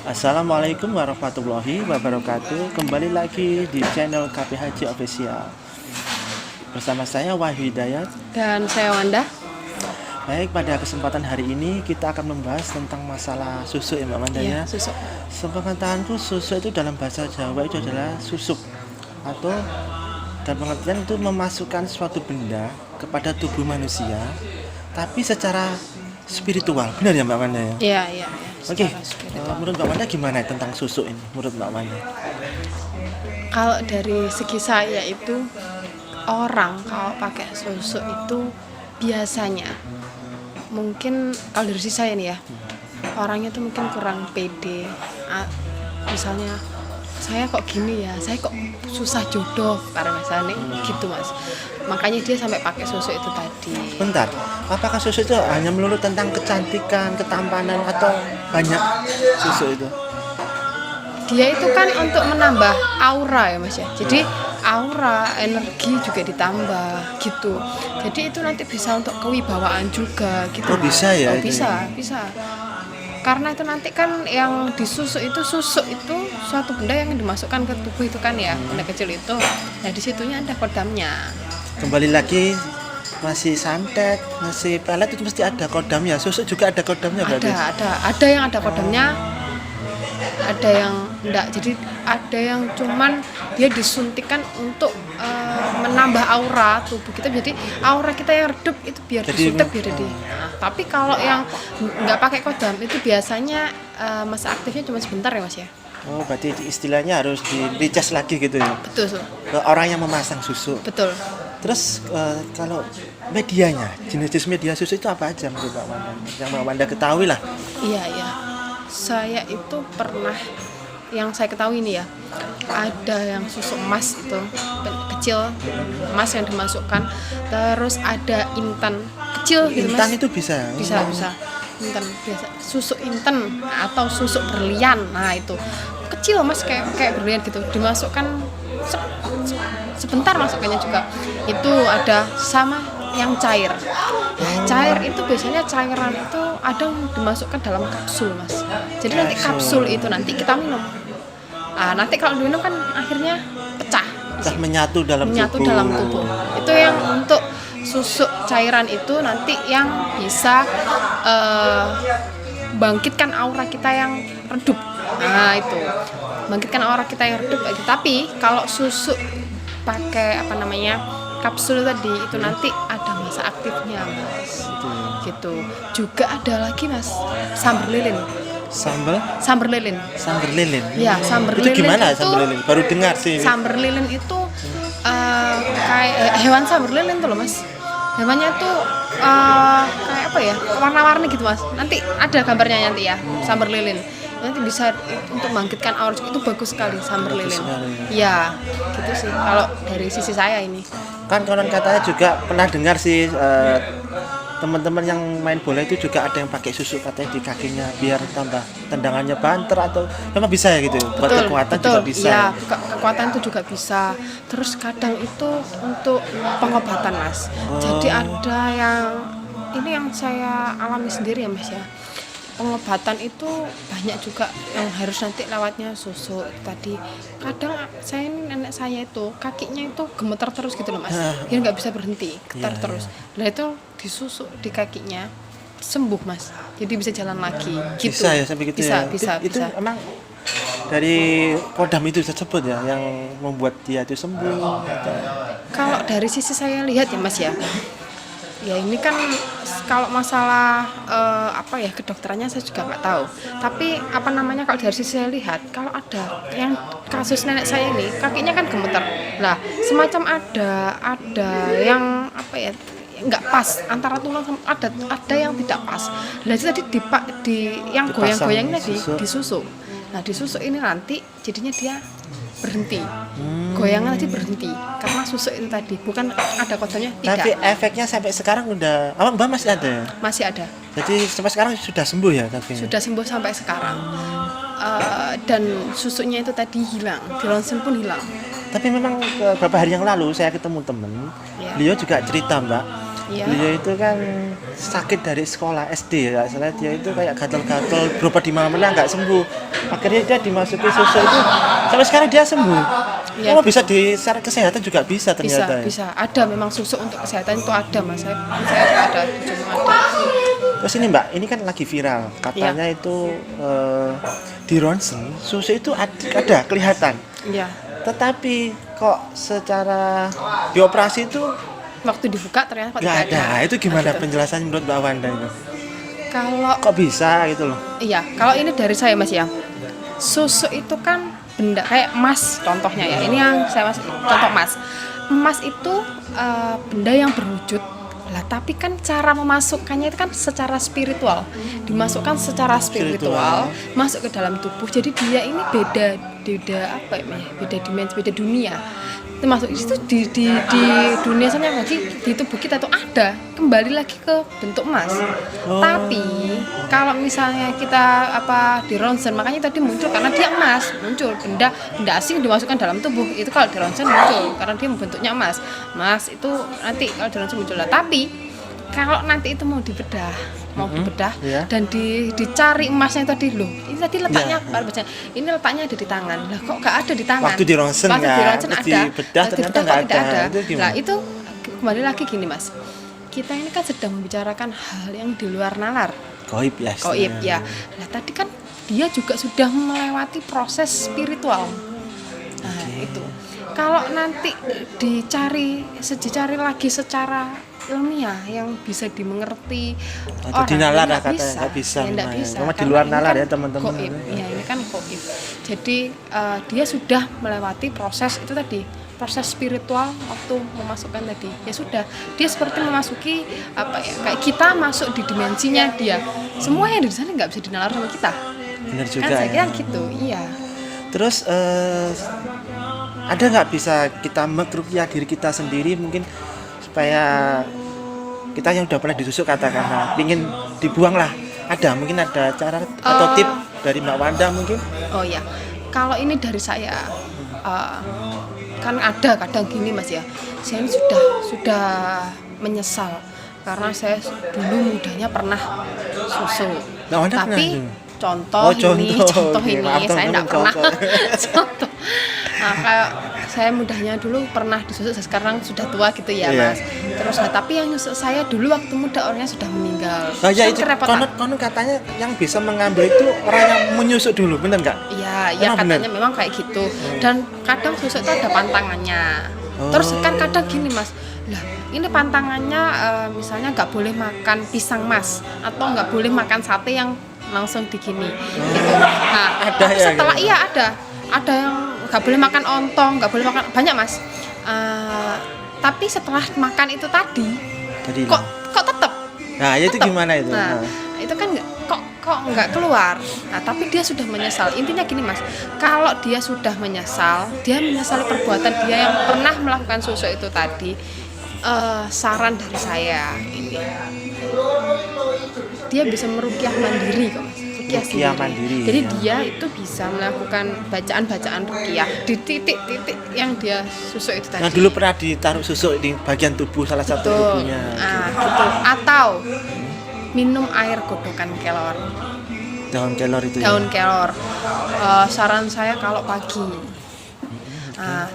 Assalamualaikum warahmatullahi wabarakatuh. Kembali lagi di channel KP Haji Official. Bersama saya Wahyu Hidayat. Dan saya Wanda. Baik, pada kesempatan hari ini kita akan membahas tentang masalah susuk ya Mbak Wanda ya. Susuk. Sepengetahuanku susuk itu dalam bahasa Jawa itu adalah susuk, atau dalam pengertian itu memasukkan suatu benda kepada tubuh manusia tapi secara spiritual. Benar ya Mbak Wanda ya? Iya. Oke, menurut Mbak Wanda gimana tentang susuk ini? Menurut Mbak Wanda? Kalau dari segi saya itu orang kalau pakai susuk itu biasanya mungkin kalau dari sisi saya nih ya, orangnya tuh mungkin kurang pede. Misalnya saya kok gini ya, saya kok susah jodoh karena misalnya gitu Mas. Makanya dia sampai pakai susuk itu tadi. Bentar, apakah susuk itu hanya melulu tentang kecantikan, ketampanan, atau banyak susuk itu? Dia itu kan untuk menambah aura ya Mas ya. Jadi aura, energi juga ditambah gitu. Jadi itu nanti bisa untuk kewibawaan juga gitu. Oh, bisa ya? Oh, bisa. Karena itu nanti kan yang disusuk itu, susuk itu suatu benda yang dimasukkan ke tubuh itu kan ya, benda kecil itu. Nah di situnya ada kodamnya. Kembali lagi, masih santet, masih pelet itu mesti ada kodamnya. Susuk juga ada kodamnya berarti? Ada yang ada kodamnya, ada yang enggak. Jadi ada yang cuman dia disuntikan untuk menambah aura tubuh kita. Jadi aura kita yang redup itu biar disuntik biar jadi. Nah, tapi kalau yang enggak pakai kodam itu biasanya masa aktifnya cuma sebentar ya Mas ya. Oh, berarti istilahnya harus di-recharge lagi gitu ya? Betul. Ke orang yang memasang susuk. Betul. Terus kalau medianya, jenis media susuk itu apa aja menurut Mbak Wanda? Yang Mbak Wanda ketahui lah. Iya. Saya itu pernah, yang saya ketahui ini ya, ada yang susuk emas itu kecil, emas yang dimasukkan. Terus ada intan kecil gitu Mas. Intan itu bisa? Bisa. Intan biasa, susuk intan atau susuk berlian. Nah itu kecil Mas, kayak berlian gitu, dimasukkan sebentar masukkannya juga. Itu ada sama yang cair. Cair itu biasanya cairan itu ada yang dimasukkan dalam kapsul Mas. Jadi nanti kapsul itu nanti kita minum. Nanti kalau diminum kan akhirnya pecah menyatu dalam tubuh. Itu yang untuk susuk cairan itu nanti yang bisa bangkitkan aura kita yang redup. Nah itu bangkitkan aura kita yang redup. Tapi kalau susuk pakai kapsul tadi itu nanti ada masa aktifnya Mas. Gitu. Juga ada lagi Mas, samber lilin. Samber lilin. Ya, samber lilin. Itu gimana samber lilin? Baru dengar sih. Samber lilin itu kayak hewan samber lilin tuh loh Mas. Hewannya tuh kayak apa ya? Warna-warni gitu Mas. Nanti ada gambarnya nanti ya, samber lilin. Nanti bisa untuk membangkitkan aura, itu bagus sekali samber lilin. Ya, gitu sih kalau dari sisi saya ini. Kan konon katanya juga pernah dengar sih teman-teman yang main bola itu juga ada yang pakai susuk katanya di kakinya biar tambah tendangannya banter, atau memang bisa ya gitu? Buat kekuatan juga bisa. Iya, kekuatan itu juga bisa. Terus kadang itu untuk pengobatan Mas. Jadi ada yang saya alami sendiri ya Mas ya. Pengobatan itu banyak juga yang harus nanti lewatnya susuk tadi. Kadang nenek saya itu kakinya itu gemeter terus gitu loh Mas. Dia nggak bisa berhenti, getar terus. Nah itu disusuk di kakinya sembuh Mas. Jadi bisa jalan lagi. Gitu. Bisa ya sampai gitu ya. Itu bisa. emang dari kodam itu tersebut ya yang membuat dia itu sembuh. Kalau dari sisi saya lihat ya Mas ya. Ya ini kan kalau masalah kedokterannya saya juga nggak tahu. Tapi kalau dari sisi saya lihat, kalau ada yang kasus nenek saya ini kakinya kan gemeter. Lah semacam ada yang nggak pas antara tulang, ada yang tidak pas. Nah itu tadi yang goyang-goyang tadi disusuk. Nah disusuk ini nanti jadinya dia berhenti. Goyangan tadi berhenti karena susuk itu tadi, bukan ada kodamnya tidak. Tapi efeknya sampai sekarang udah Mbak masih ada ya? Masih ada. Jadi sampai sekarang sudah sembuh ya kakinya? Sudah sembuh sampai sekarang. Dan susuknya itu tadi hilang, di ronsen pun hilang. Tapi memang beberapa hari yang lalu saya ketemu temen, beliau juga cerita Mbak, Iya. Beliau itu kan sakit dari sekolah SD ya, salah dia itu kayak gatal-gatal berobat di mana-mana nggak sembuh. Akhirnya dia dimasuki susu itu sampai sekarang dia sembuh. Iya, Oh, gitu. bisa di secara kesehatan juga bisa Bisa, ternyata. Ya. bisa. Ada memang susu untuk kesehatan itu ada mas. Saya ada, cuma ada. Terus ini Mbak, ini kan lagi viral. Katanya itu di ronsen susu itu ada kelihatan. Iya. Tetapi kok secara dioperasi itu Waktu dibuka ternyata kok nggak tidak ada. Itu gimana Gitu. penjelasan menurut Mbak Wanda itu? Kalau Kok bisa gitu loh? iya, kalau ini dari saya mas ya. Susu itu kan benda kayak emas contohnya ya. Ini yang saya mas contoh emas. Emas itu benda yang berwujud. Lah tapi kan cara memasukkannya itu kan secara spiritual. Dimasukkan secara spiritual, masuk ke dalam tubuh. Jadi dia ini beda apa ya? Beda dimensi, beda dunia. Termasuk itu di dunia sana lagi di tubuh kita tuh ada kembali lagi ke bentuk emas. Tapi kalau misalnya kita di ronsen, makanya tadi muncul karena dia emas, muncul benda asing dimasukkan dalam tubuh itu kalau di ronsen muncul karena dia bentuknya emas. Emas itu nanti kalau di ronsen muncul lah. Tapi kalau nanti itu mau dibedah yeah. dan dicari emasnya tadi loh, ini tadi letaknya ini letaknya ada di tangan, lah kok nggak ada di tangan Waktu di ronsen Waktu di ronsen terus ada, dibedah ternyata nggak tidak ada. Itu gimana? Nah itu kembali lagi gini mas, kita ini kan sedang membicarakan hal yang di luar nalar, Goib ya. goib ya. Nah tadi kan dia juga sudah melewati proses spiritual. Nah itu kalau nanti dicari lagi secara ilmiah yang bisa dimengerti Atau dinalar lah katanya, nggak bisa. ya, nggak bisa. Cuma di Karena luar ini nalar kan ya teman-teman. Goib. Ya ini kan goib. Jadi dia sudah melewati proses itu tadi, proses spiritual waktu memasukkan tadi. Ya sudah, dia seperti memasuki kayak kita masuk di dimensinya dia. Semua yang di sana nggak bisa dinalar sama kita. Benar juga. Kan saya kira Ya. gitu, iya. Terus ada nggak bisa kita mengruqyah diri kita sendiri mungkin supaya kita yang udah pernah disusuk katakanlah pingin dibuang lah, mungkin ada cara atau tip dari Mbak Wanda mungkin? Oh ya, kalau ini dari saya kan ada kadang gini mas ya, saya ini sudah menyesal karena saya dulu mudanya pernah susu, Nah, Wanda tapi pernah contoh ini Oke, maaf, saya teman-teman, tidak pernah contoh. contoh. Nah, kayak saya mudanya dulu pernah disusuk, sekarang sudah tua gitu ya Iya. mas. Terus tapi yang nyusuk saya dulu waktu muda orangnya sudah meninggal. Nah, ya Kan itu kerepotan. konon katanya yang bisa mengambil itu orang yang menyusuk dulu, bener nggak? Iya, ya Emang katanya bener? memang kayak gitu. Dan kadang susuk itu ada pantangannya. Terus kan kadang gini mas, lah ini pantangannya misalnya nggak boleh makan pisang mas, atau nggak boleh makan sate yang langsung digini. Gitu. Nah, Ada tapi ya, setelah gitu? iya ada yang nggak boleh makan ontong, nggak boleh makan banyak mas. Tapi setelah makan itu tadi, Jadi kok tetap. nah itu Tetep. gimana itu? Nah, itu kan kok nggak keluar. Nah, tapi dia sudah menyesal. Intinya gini mas, kalau dia sudah menyesal, dia menyesali perbuatan dia yang pernah melakukan susuk itu tadi. Saran dari saya ini, dia bisa meruqyah mandiri kok mas. Ruqyah Ruqyah sendiri. mandiri, Jadi ya. dia itu bisa melakukan bacaan-bacaan ruqyah di titik-titik yang dia susuk itu tadi. Yang dulu pernah ditaruh susuk di bagian tubuh salah satu Betul. tubuhnya. Gitu. Atau minum air godokan kelor. Daun kelor itu Daun ya. kelor. Saran saya kalau pagi.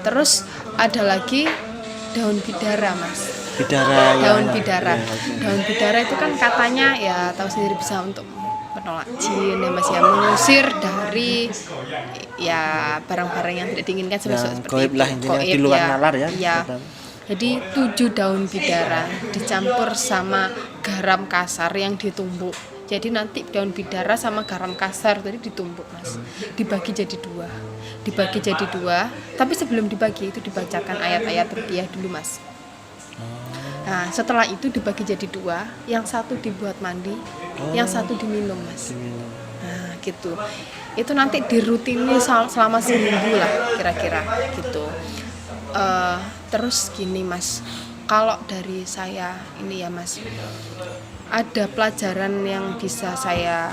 Terus ada lagi daun bidara, Mas. Bidara ya. Daun bidara. Ya, oke. Daun bidara itu kan katanya ya tahu sendiri bisa untuk menolak jin ya Mas ya, mengusir dari ya barang-barang yang tidak diinginkan seperti goib lah intinya, di luar nalar ya. Iya. Jadi 7 daun bidara dicampur sama garam kasar yang ditumbuk. Jadi nanti daun bidara sama garam kasar tadi ditumbuk mas, dibagi jadi 2, tapi sebelum dibagi itu dibacakan ayat-ayat ruqyah dulu mas. Nah setelah itu dibagi jadi 2, yang satu dibuat mandi, yang satu diminum mas. Nah gitu, itu nanti dirutini selama seminggu lah kira-kira gitu. Terus gini mas, kalau dari saya ini ya mas, ada pelajaran yang bisa saya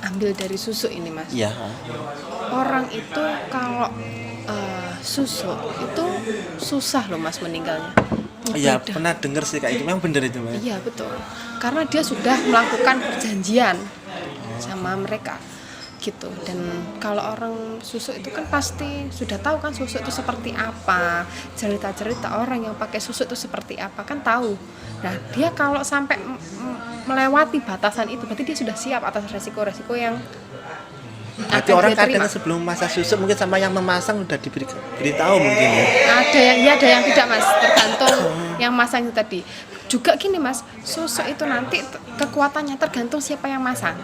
ambil dari susuk ini mas. Iya. Orang itu kalau susuk itu susah loh mas meninggalnya. Iya, Beda. pernah denger sih kayak itu. Memang bener itu, Mbak. Iya betul, karena dia sudah melakukan perjanjian sama mereka gitu. Dan kalau orang susuk itu kan pasti sudah tahu kan susuk itu seperti apa, cerita-cerita orang yang pakai susuk itu seperti apa kan tahu. Nah dia kalau sampai melewati batasan itu berarti dia sudah siap atas resiko-resiko yang Berarti akan orang dia terima. kadang sebelum masa susuk mungkin sama yang memasang udah diberitahu mungkin ya. Ada yang iya, ada yang tidak mas, tergantung yang masang itu tadi. Juga gini mas, susuk itu nanti kekuatannya tergantung siapa yang masang.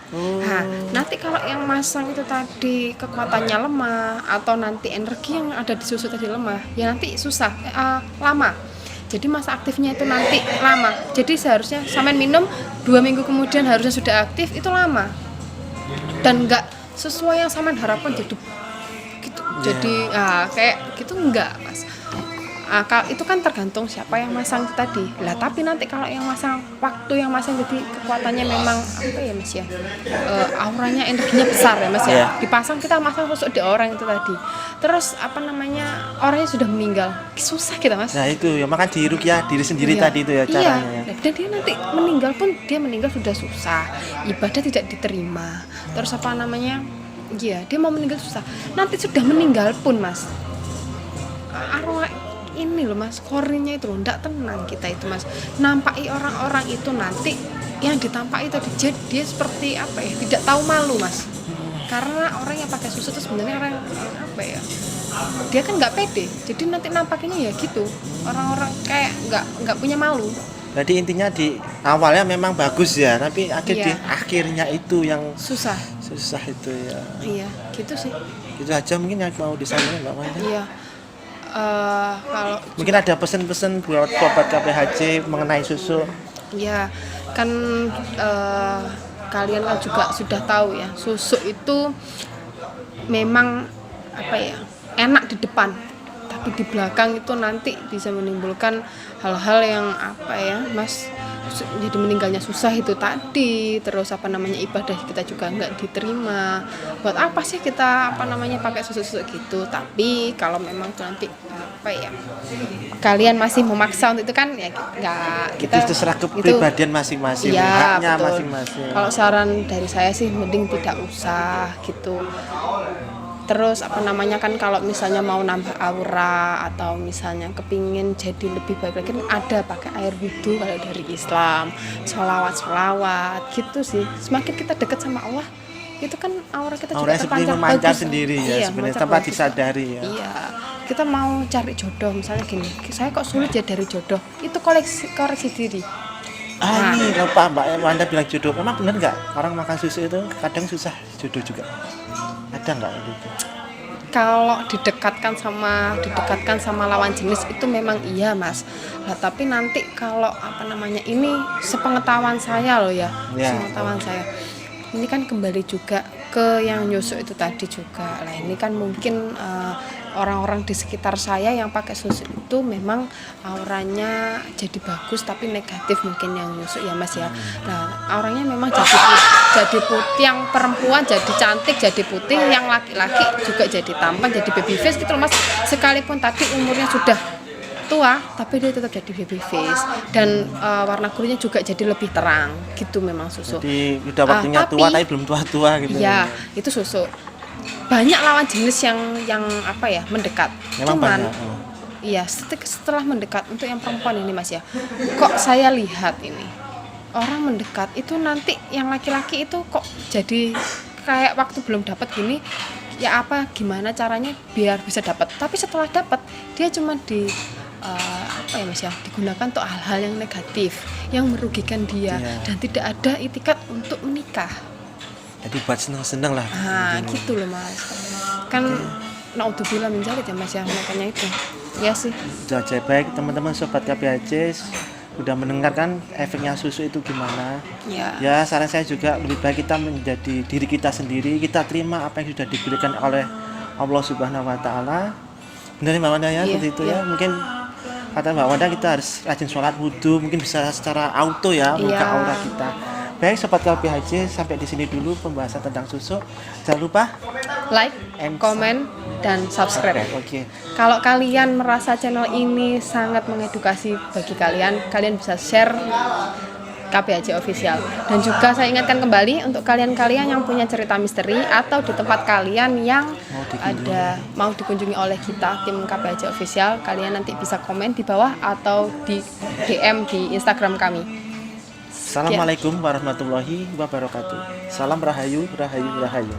Nah, nanti kalau yang masang itu tadi kekuatannya lemah atau nanti energi yang ada di susu tadi lemah, ya nanti susah, lama. Jadi masa aktifnya itu nanti lama. Jadi seharusnya sampai minum 2 minggu kemudian harusnya sudah aktif, itu lama. Dan enggak sesuai yang sampean harapkan gitu. Jadi kayak gitu enggak mas. Itu kan tergantung siapa yang masang itu tadi lah. Tapi nanti kalau yang masang, waktu yang masang jadi kekuatannya memang apa ya mas ya, auranya energinya besar ya mas ya, dipasang kita masang susuk di orang itu tadi, terus apa namanya orangnya sudah meninggal, susah kita mas. Nah itu ya, maka diruqyah diri sendiri tadi itu ya caranya. Iya. Dan dia nanti meninggal pun dia meninggal sudah susah, ibadah tidak diterima, terus apa namanya, iya dia mau meninggal susah, nanti sudah meninggal pun mas, arwah ini loh mas, korinnya itu loh, ndak tenang kita itu mas. Nampaki orang-orang itu nanti yang ditampaki tadi dia seperti apa ya, tidak tahu malu mas. Karena orang yang pakai susu itu sebenarnya orang apa ya, dia kan nggak pede, jadi nanti nampakinya ya gitu, orang-orang kayak nggak punya malu. Jadi intinya di awalnya memang bagus ya, tapi di akhirnya itu yang susah itu ya. Iya gitu sih. Itu aja mungkin yang mau disampaikan Mbak Wanda. Iya. Kalau mungkin ada pesan-pesan buat sobat KPHC mengenai susu. Ya kan kalian kan juga sudah tahu ya, susu itu memang apa ya, enak di depan, tapi di belakang itu nanti bisa menimbulkan hal-hal yang apa ya mas, jadi meninggalnya susah itu tadi. Terus apa namanya, ibadah kita juga nggak diterima. Buat apa sih kita apa namanya pakai susu-susu gitu? Tapi kalau memang tuh nanti apa ya, kalian masih memaksa untuk itu kan ya nggak, kita itu terserah kepribadian masing-masing, ya, haknya betul. Masing-masing. Kalau saran dari saya sih mending tidak usah gitu. Terus apa namanya kan kalau misalnya mau nambah aura atau misalnya kepingin jadi lebih baik lagi, ada pakai air wudhu kalau dari Islam, sholawat gitu sih. Semakin kita dekat sama Allah, itu kan aura kita juga terpancar memancar bagus sendiri ya, sebenarnya tanpa disadari ya. Iya, kita mau cari jodoh misalnya gini, saya kok sulit ya dari jodoh, itu koreksi diri. Ini lupa Mbak Wanda bilang jodoh, memang benar nggak orang makan susu itu kadang susah jodoh juga? Ada nggak itu? Kalau didekatkan sama lawan jenis itu memang iya mas. Nah, tapi nanti kalau apa namanya, ini sepengetahuan saya loh ya, sepengetahuan saya. Ini kan kembali juga ke yang nyusuk itu tadi juga. Nah ini kan mungkin orang-orang di sekitar saya yang pakai susu itu memang auranya jadi bagus tapi negatif mungkin yang nyusuk ya mas ya. Nah auranya memang jadi putih, yang perempuan jadi cantik jadi putih, yang laki-laki juga jadi tampan jadi baby face gitu loh mas. Sekalipun tadi umurnya sudah tua tapi dia tetap jadi baby face, dan warna kulitnya juga jadi lebih terang gitu memang susu. Jadi udah waktunya tua tapi belum tua-tua gitu. Iya, itu susu. Banyak lawan jenis yang apa ya, mendekat. Memang cuman banyak. Iya, setelah mendekat untuk yang perempuan ini mas ya, kok saya lihat ini orang mendekat itu nanti yang laki-laki itu kok jadi kayak waktu belum dapat gini ya, apa gimana caranya biar bisa dapat, tapi setelah dapat dia cuma apa ya mas ya, digunakan untuk hal-hal yang negatif yang merugikan dia, dan tidak ada itikat untuk menikah. Jadi buat seneng-seneng lah. Gitu loh mas, kan naudzubillah min dzalik ya mas ya, makanya itu ya sih. Jadi baik teman-teman sobat KPHC udah mendengarkan efeknya susu itu gimana ya. Saran saya juga lebih baik kita menjadi diri kita sendiri, kita terima apa yang sudah diberikan oleh Allah Subhanahu wa Ta'ala. Benar Mbak Wanda ya, seperti itu ya. Mungkin kata Mbak Wanda kita harus rajin sholat wudhu, mungkin bisa secara auto ya, buka aura kita. Baik sobat KPHJ, sampai di sini dulu pembahasan tentang susuk. Jangan lupa Like, And komen, dan subscribe. Oke. Kalau kalian merasa channel ini sangat mengedukasi bagi kalian, kalian bisa share KPHJ Official. Dan juga saya ingatkan kembali untuk kalian-kalian yang punya cerita misteri atau di tempat kalian yang mau dikunjungi oleh kita tim KPHJ Official, kalian nanti bisa komen di bawah atau di DM di Instagram kami. Assalamualaikum warahmatullahi wabarakatuh. Salam rahayu, rahayu, rahayu.